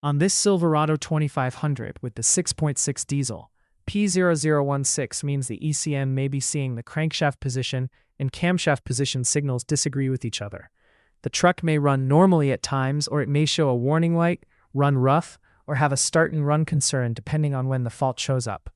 On this Silverado 2500 with the 6.6 diesel, P0016 means the ECM may be seeing the crankshaft position and camshaft position signals disagree with each other. The truck may run normally at times, or it may show a warning light, run rough, or have a start and run concern depending on when the fault shows up.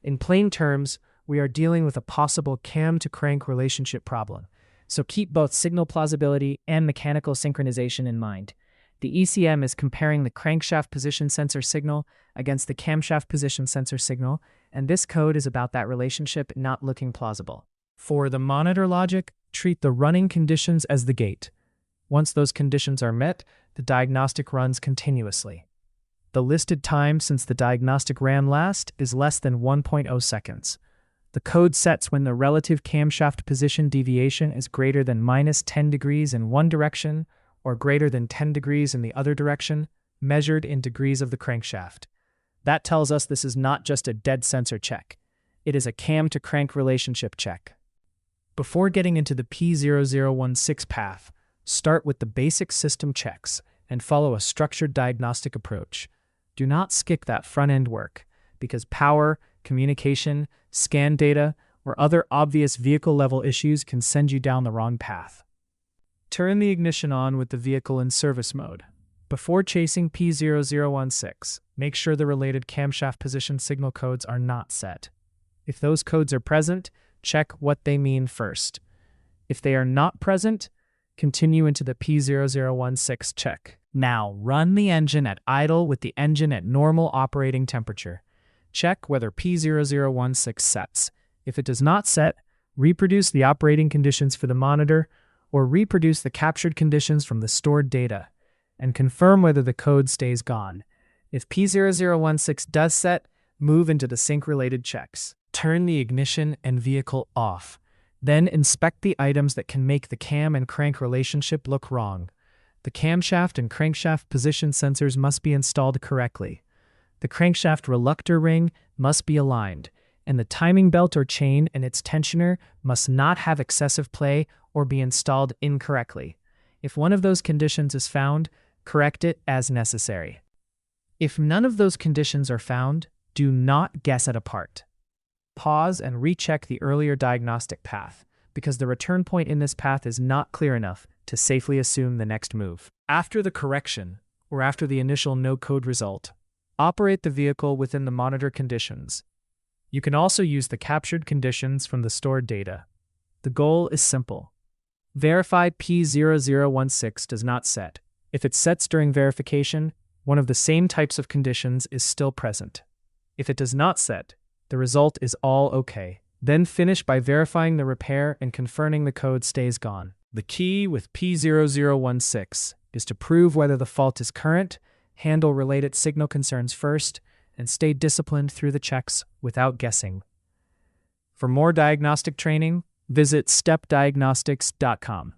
In plain terms, we are dealing with a possible cam-to-crank relationship problem, so keep both signal plausibility and mechanical synchronization in mind. The ECM is comparing the crankshaft position sensor signal against the camshaft position sensor signal, and this code is about that relationship not looking plausible. For the monitor logic, treat the running conditions as the gate. Once those conditions are met, the diagnostic runs continuously. The listed time since the diagnostic ran last is less than 1.0 seconds. The code sets when the relative camshaft position deviation is greater than -10 degrees in one direction or greater than 10 degrees in the other direction, measured in degrees of the crankshaft. That tells us this is not just a dead sensor check. It is a cam-to-crank relationship check. Before getting into the P0016 path, start with the basic system checks and follow a structured diagnostic approach. Do not skip that front-end work, because power, communication, scan data, or other obvious vehicle-level issues can send you down the wrong path. Turn the ignition on with the vehicle in service mode. Before chasing P0016, make sure the related camshaft position signal codes are not set. If those codes are present, check what they mean first. If they are not present, continue into the P0016 check. Now, run the engine at idle with the engine at normal operating temperature. Check whether P0016 sets. If it does not set, reproduce the operating conditions for the monitor or reproduce the captured conditions from the stored data, and confirm whether the code stays gone. If P0016 does set, move into the sync-related checks. Turn the ignition and vehicle off. Then inspect the items that can make the cam and crank relationship look wrong. The camshaft and crankshaft position sensors must be installed correctly. The crankshaft reluctor ring must be aligned, and the timing belt or chain and its tensioner must not have excessive play or be installed incorrectly. If one of those conditions is found, correct it as necessary. If none of those conditions are found, do not guess at a part. Pause and recheck the earlier diagnostic path, because the return point in this path is not clear enough to safely assume the next move. After the correction, or after the initial no-code result, operate the vehicle within the monitor conditions. You can also use the captured conditions from the stored data. The goal is simple. Verify P0016 does not set. If it sets during verification, one of the same types of conditions is still present. If it does not set, the result is all okay. Then finish by verifying the repair and confirming the code stays gone. The key with P0016 is to prove whether the fault is current, handle related signal concerns first, and stay disciplined through the checks without guessing. For more diagnostic training, visit stepdiagnostics.com.